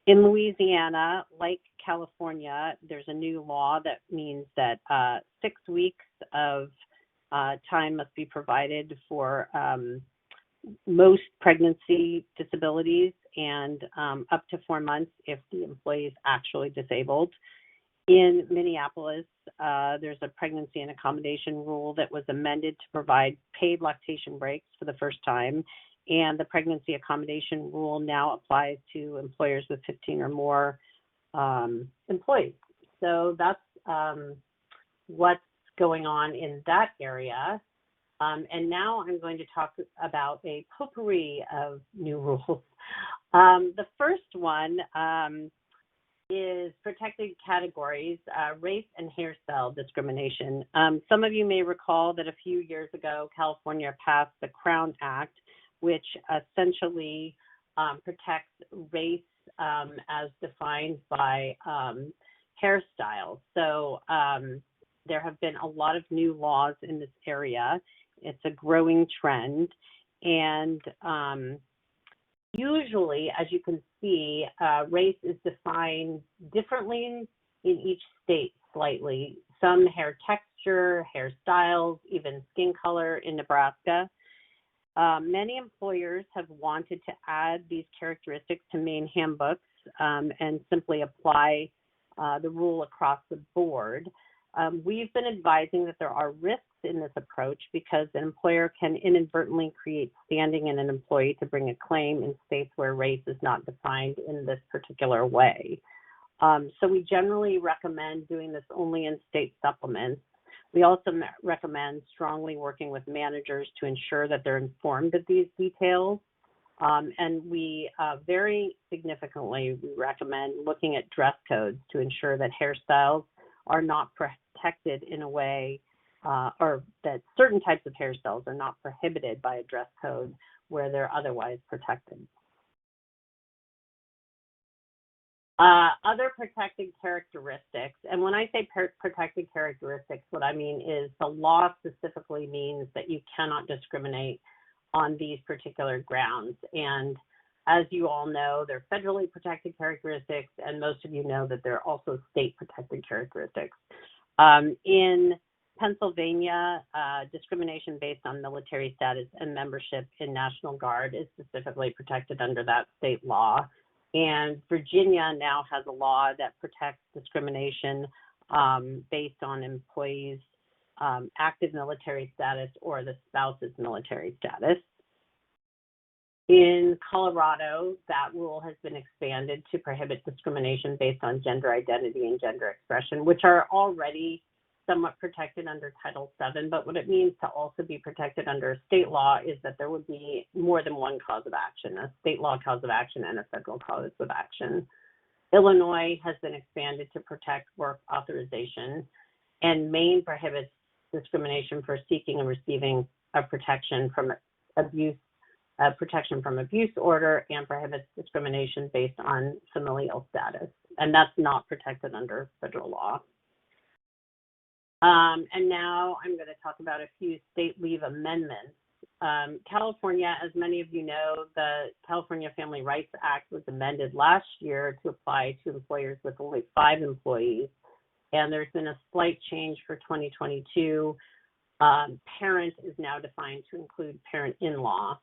In Louisiana, like California, there's a new law that means that 6 weeks of time must be provided for most pregnancy disabilities and up to 4 months if the employee is actually disabled. In Minneapolis, there's a pregnancy and accommodation rule that was amended to provide paid lactation breaks for the first time, and the pregnancy accommodation rule now applies to employers with 15 or more employees. So that's what's going on in that area. And now I'm going to talk about a potpourri of new rules. The first one is protected categories, race and hairstyle discrimination. Some of you may recall that a few years ago, California passed the Crown Act, which essentially protects race as defined by hairstyles. So there have been a lot of new laws in this area. It's a growing trend, and usually, as you can see, race is defined differently in each state slightly. Some hair texture, hairstyles, even skin color in Nebraska. Many employers have wanted to add these characteristics to main handbooks and simply apply the rule across the board. We've been advising that there are risks in this approach because an employer can inadvertently create standing in an employee to bring a claim in states where race is not defined in this particular way. So we generally recommend doing this only in state supplements. We also recommend strongly working with managers to ensure that they're informed of these details. And we very significantly recommend looking at dress codes to ensure that hairstyles are not protected in a way, or that certain types of hairstyles are not prohibited by a dress code where they're otherwise protected. Other protected characteristics, and when I say protected characteristics, what I mean is the law specifically means that you cannot discriminate on these particular grounds. And as you all know, they're federally protected characteristics, and most of you know that they're also state protected characteristics. In Pennsylvania, discrimination based on military status and membership in National Guard is specifically protected under that state law. And Virginia now has a law that protects discrimination based on employees' active military status or the spouse's military status. In Colorado, that rule has been expanded to prohibit discrimination based on gender identity and gender expression, which are already somewhat protected under Title VII, but what it means to also be protected under state law is that there would be more than one cause of action, a state law cause of action and a federal cause of action. Illinois has been expanded to protect work authorization, and Maine prohibits discrimination for seeking and receiving a protection from abuse order, and prohibits discrimination based on familial status, and that's not protected under federal law. And now I'm going to talk about a few state leave amendments. California, as many of you know, the California Family Rights Act was amended last year to apply to employers with only 5 employees. And there's been a slight change for 2022. Parent is now defined to include parent-in-law.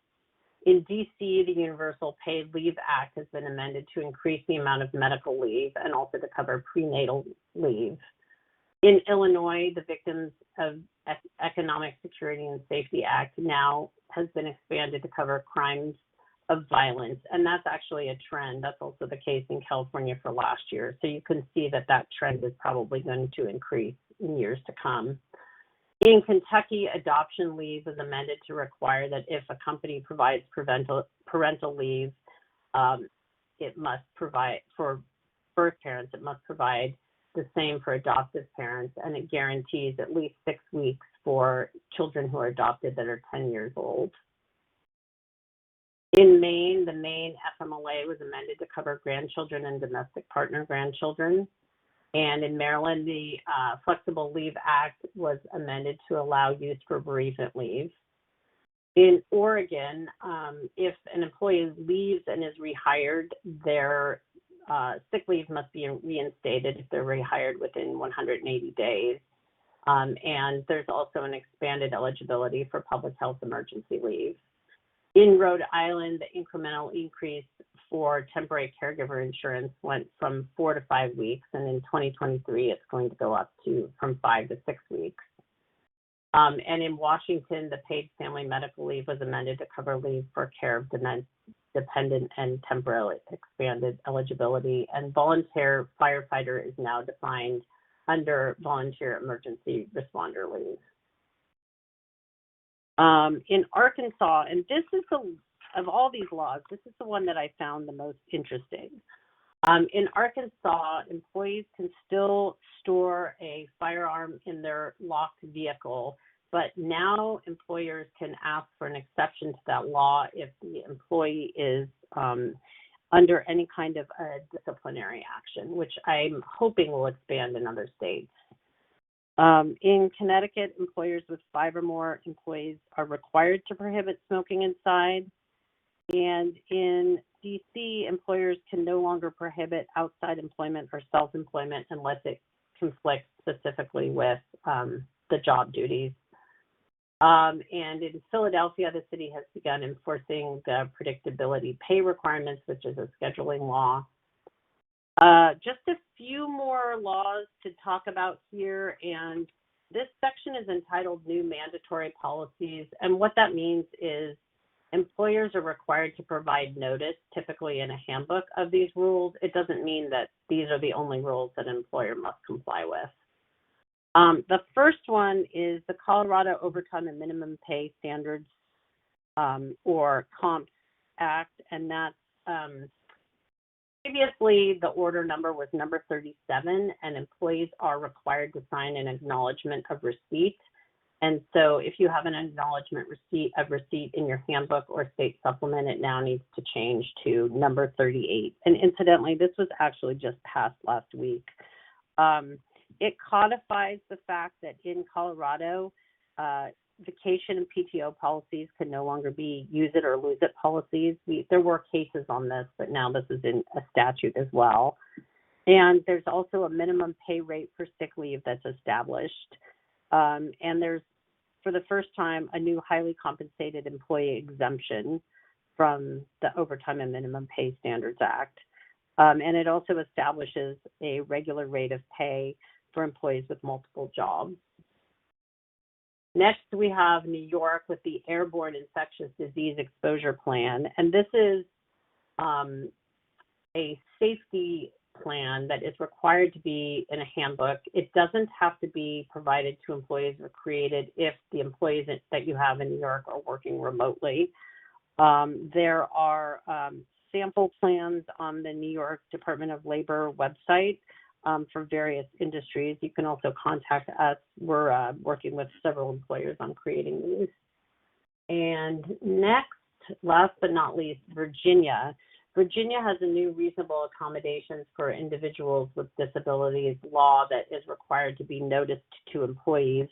In DC, the Universal Paid Leave Act has been amended to increase the amount of medical leave and also to cover prenatal leave. In Illinois, the Victims of Economic Security and Safety Act now has been expanded to cover crimes of violence, and that's actually a trend. That's also the case in California for last year. So you can see that that trend is probably going to increase in years to come. In Kentucky, adoption leave was amended to require that if a company provides parental leave, it must provide for birth parents, it must provide the same for adoptive parents, and it guarantees at least 6 weeks for children who are adopted that are 10 years old. In Maine, the Maine FMLA was amended to cover grandchildren and domestic partner grandchildren. And in Maryland, the Flexible Leave Act was amended to allow use for bereavement leave. In Oregon, if an employee leaves and is rehired, their sick leave must be reinstated if they're rehired within 180 days. And there's also an expanded eligibility for public health emergency leave. In Rhode Island, the incremental increase for temporary caregiver insurance went from 4 to 5 weeks, and in 2023, it's going to go up from 5 to 6 weeks. And in Washington, the paid family medical leave was amended to cover leave for care of dependent and temporarily expanded eligibility, and volunteer firefighter is now defined under volunteer emergency responder leave. In Arkansas, and this is of all these laws, this is the one that I found the most interesting. In Arkansas, employees can still store a firearm in their locked vehicle, but now employers can ask for an exception to that law if the employee is under any kind of a disciplinary action, which I'm hoping will expand in other states. In Connecticut, employers with 5 or more employees are required to prohibit smoking inside. And in DC, employers can no longer prohibit outside employment or self-employment unless it conflicts specifically with the job duties. And in Philadelphia, the city has begun enforcing the predictability pay requirements, which is a scheduling law. Just a few more laws to talk about here, and this section is entitled New Mandatory Policies, and what that means is employers are required to provide notice, typically in a handbook, of these rules. It doesn't mean that these are the only rules that an employer must comply with. The first one is the Colorado Overtime and Minimum Pay Standards, or COMPS Act, and that's previously the order number was number 37, and employees are required to sign an acknowledgement of receipt. And so if you have an acknowledgement of receipt in your handbook or state supplement, it now needs to change to number 38. And incidentally, this was actually just passed last week. It codifies the fact that in Colorado, vacation and PTO policies can no longer be use it or lose it policies. There were cases on this, but now this is in a statute as well. And there's also a minimum pay rate for sick leave that's established. And there's, for the first time, a new highly compensated employee exemption from the Overtime and Minimum Pay Standards Act. And it also establishes a regular rate of pay for employees with multiple jobs. Next, we have New York with the Airborne Infectious Disease Exposure Plan. And this is a safety plan that is required to be in a handbook. It doesn't have to be provided to employees or created if the employees that you have in New York are working remotely. There are sample plans on the New York Department of Labor website for various industries. You can also contact us. We're working with several employers on creating these. And next, last but not least, Virginia. Virginia has a new reasonable accommodations for individuals with disabilities law that is required to be noticed to employees.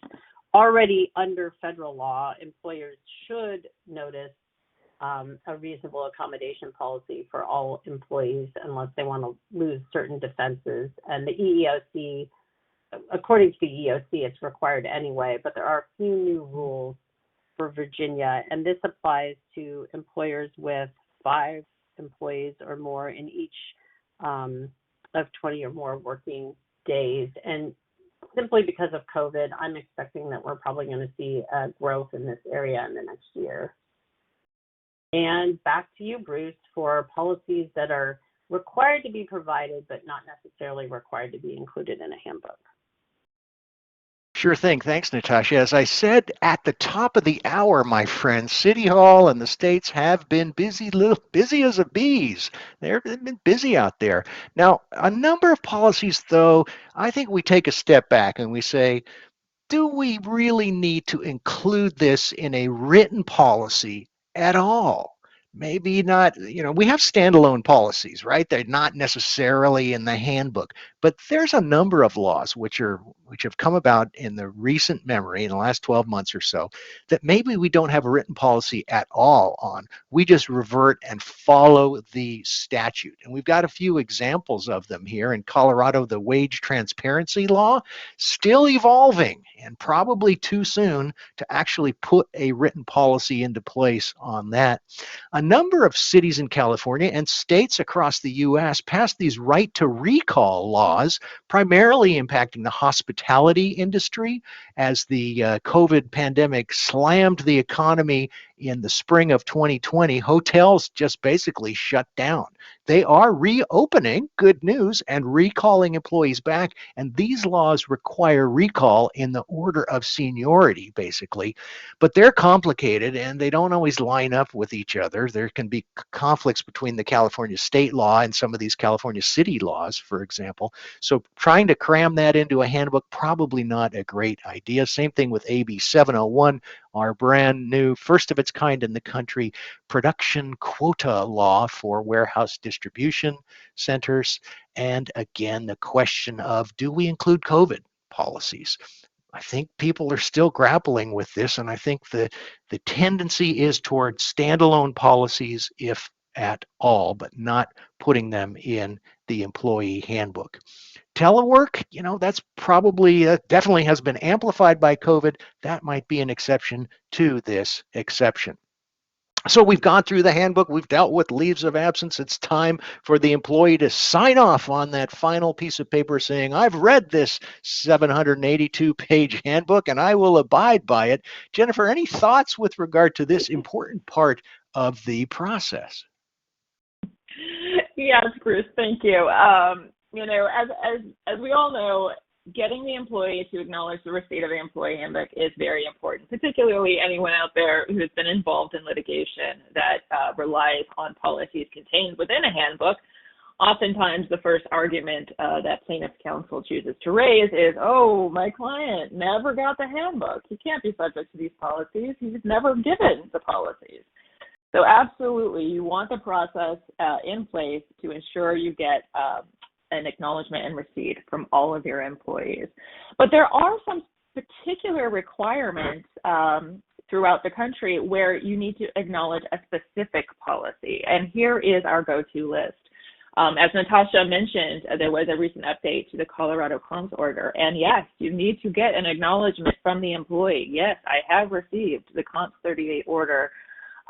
Already under federal law, employers should notice a reasonable accommodation policy for all employees unless they want to lose certain defenses. And the EEOC, according to the EEOC, it's required anyway, but there are a few new rules for Virginia, and this applies to employers with 5 employees or more in each of 20 or more working days. And simply because of COVID, I'm expecting that we're probably going to see growth in this area in the next year. And back to you, Bruce, for policies that are required to be provided, but not necessarily required to be included in a handbook. Sure thing. Thanks, Natasha. As I said at the top of the hour, my friends, City Hall and the states have been busy as a bees. They've been busy out there. Now, a number of policies, though, I think we take a step back and we say, do we really need to include this in a written policy at all? Maybe not, we have standalone policies, right? They're not necessarily in the handbook, but there's a number of laws which have come about in the recent memory in the last 12 months or so that maybe we don't have a written policy at all on. We just revert and follow the statute. And we've got a few examples of them here. In Colorado, the wage transparency law, still evolving and probably too soon to actually put a written policy into place on that. A number of cities in California and states across the U.S. passed these right to recall laws, primarily impacting the hospitality industry as the COVID pandemic slammed the economy in the spring of 2020. Hotels just basically shut down. They are reopening, good news, and recalling employees back. And these laws require recall in the order of seniority, basically. But they're complicated and they don't always line up with each other. There can be conflicts between the California state law and some of these California city laws, for example. So trying to cram that into a handbook, probably not a great idea. Same thing with AB 701, our brand new, first of its kind in the country, production quota law for warehouse distribution centers. And again, the question of, do we include COVID policies? I think people are still grappling with this, and I think the tendency is toward standalone policies, if at all, but not putting them in the employee handbook. Telework, that's probably definitely has been amplified by COVID. That might be an exception to this exception. So we've gone through the handbook, we've dealt with leaves of absence. It's time for the employee to sign off on that final piece of paper saying, I've read this 782-page handbook and I will abide by it. Jennifer, any thoughts with regard to this important part of the process? Yes, Bruce, thank you. As we all know, getting the employee to acknowledge the receipt of the employee handbook is very important, particularly anyone out there who's been involved in litigation that relies on policies contained within a handbook. Oftentimes, the first argument that plaintiff's counsel chooses to raise is, oh, my client never got the handbook. He can't be subject to these policies. He's never given the policies. So absolutely, you want the process in place to ensure you get an acknowledgement and receipt from all of your employees. But there are some particular requirements throughout the country where you need to acknowledge a specific policy. And here is our go-to list. As Natasha mentioned, there was a recent update to the Colorado Comms order. And yes, you need to get an acknowledgement from the employee. Yes, I have received the Comps 38 order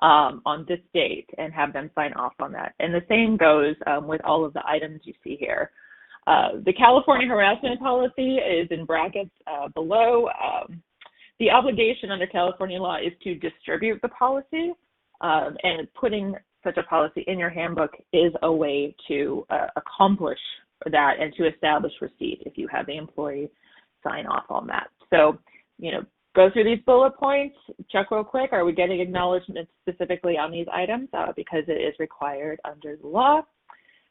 on this date and have them sign off on that. And the same goes with all of the items you see here. The California harassment policy is in brackets below. The obligation under California law is to distribute the policy, and putting such a policy in your handbook is a way to accomplish that and to establish receipt if you have the employee sign off on that. So, go through these bullet points, check real quick, are we getting acknowledgement specifically on these items because it is required under the law.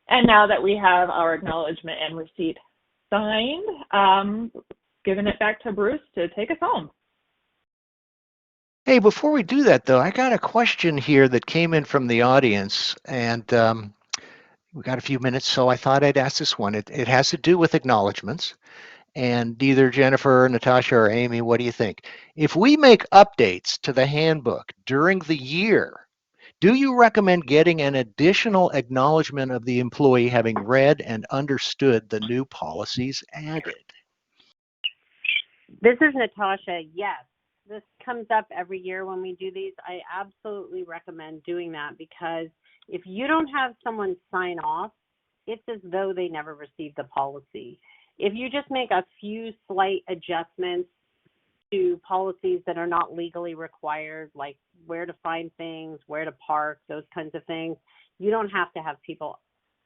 And now that we have our acknowledgement and receipt signed, giving it back to Bruce to take us home. Hey, before we do that, though, I got a question here that came in from the audience, and we got a few minutes, so I thought I'd ask this one. It has to do with acknowledgments, and either Jennifer, Natasha, or Amy, what do you think? If we make updates to the handbook during the year, do you recommend getting an additional acknowledgement of the employee having read and understood the new policies added? This is Natasha. Yes. This comes up every year when we do these. I absolutely recommend doing that because if you don't have someone sign off, it's as though they never received the policy. If you just make a few slight adjustments to policies that are not legally required, like where to find things, where to park, those kinds of things, you don't have to have people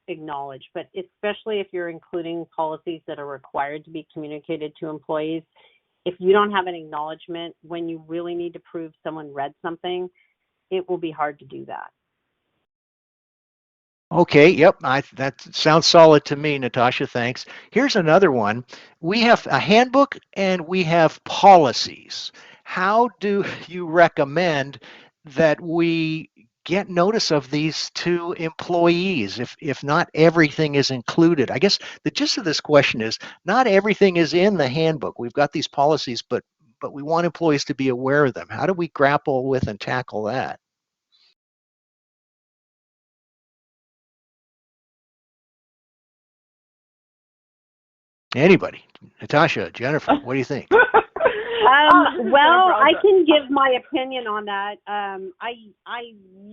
acknowledge. But especially if you're including policies that are required to be communicated to employees, if you don't have an acknowledgement when you really need to prove someone read something, it will be hard to do that. Okay, yep, that sounds solid to me, Natasha, thanks. Here's another one. We have a handbook and we have policies. How do you recommend that we get notice of these to employees if not everything is included? I guess the gist of this question is not everything is in the handbook. We've got these policies, but we want employees to be aware of them. How do we grapple with and tackle that? Anybody? Natasha, Jennifer, what do you think? Well, I can give my opinion on that. I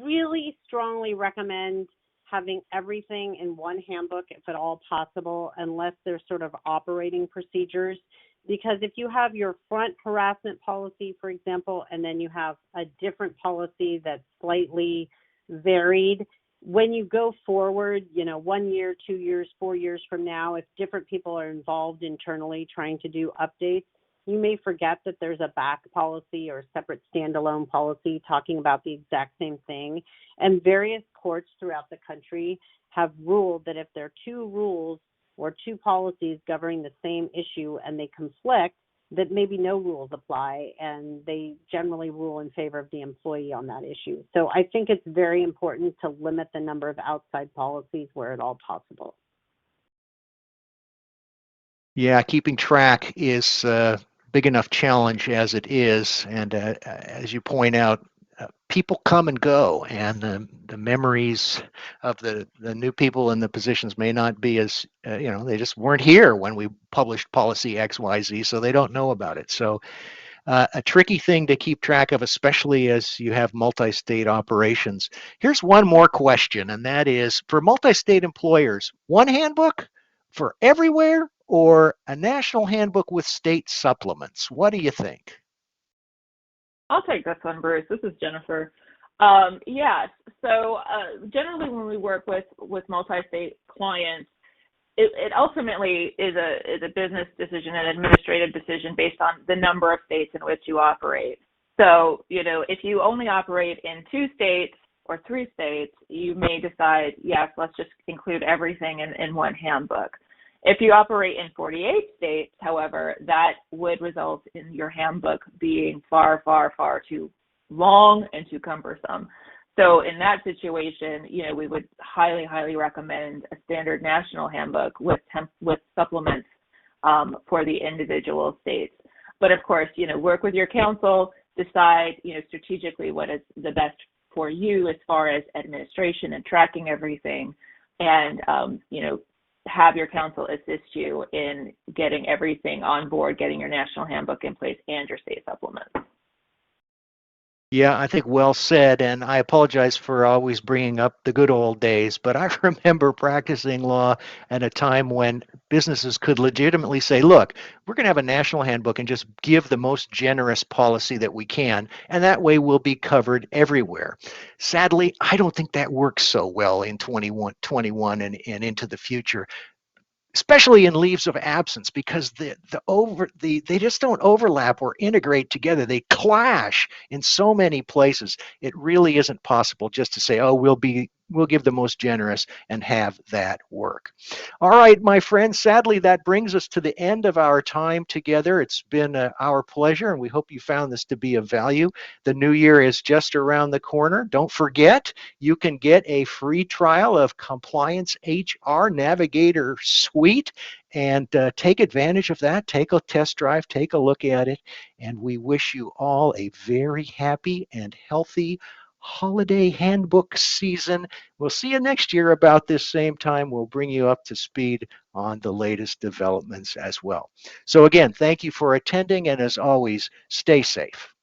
really strongly recommend having everything in one handbook, if at all possible, unless there's sort of operating procedures. Because if you have your front harassment policy, for example, and then you have a different policy that's slightly varied, when you go forward, 1 year, 2 years, 4 years from now, if different people are involved internally trying to do updates, you may forget that there's a back policy or a separate standalone policy talking about the exact same thing. And various courts throughout the country have ruled that if there are two rules or two policies governing the same issue and they conflict, that maybe no rules apply, and they generally rule in favor of the employee on that issue. So I think it's very important to limit the number of outside policies where at all possible. Yeah, keeping track is a big enough challenge as it is. And as you point out, people come and go, and the memories of the new people in the positions may not be as, they just weren't here when we published policy XYZ, so they don't know about it. So a tricky thing to keep track of, especially as you have multi-state operations. Here's one more question, and that is, for multi-state employers, one handbook for everywhere or a national handbook with state supplements? What do you think? I'll take this one, Bruce. This is Jennifer. Yes. So generally, when we work with multi-state clients, it ultimately is a business decision, an administrative decision based on the number of states in which you operate. So, if you only operate in 2 states or 3 states, you may decide, yes, let's just include everything in one handbook. If you operate in 48 states, however, that would result in your handbook being far, far, far too long and too cumbersome. So in that situation, we would highly, highly recommend a standard national handbook with supplements for the individual states. But of course, work with your counsel, decide, strategically what is the best for you as far as administration and tracking everything. and have your counsel assist you in getting everything on board, getting your national handbook in place and your state supplements. Yeah, I think well said, and I apologize for always bringing up the good old days, but I remember practicing law at a time when businesses could legitimately say, look, we're going to have a national handbook and just give the most generous policy that we can, and that way we'll be covered everywhere. Sadly, I don't think that works so well in 21 and into the future, especially in leaves of absence, because they just don't overlap or integrate together. They clash in so many places. It really isn't possible just to say, oh, we'll give the most generous and have that work. All right, my friends, sadly that brings us to the end of our time together. It's been our pleasure, and we hope you found this to be of value. The new year is just around the corner. Don't forget, you can get a free trial of Compliance HR Navigator Suite, and take advantage of that. Take a test drive, take a look at it, and we wish you all a very happy and healthy holiday handbook season. We'll see you next year about this same time. We'll bring you up to speed on the latest developments as well. So again, thank you for attending, and as always, stay safe.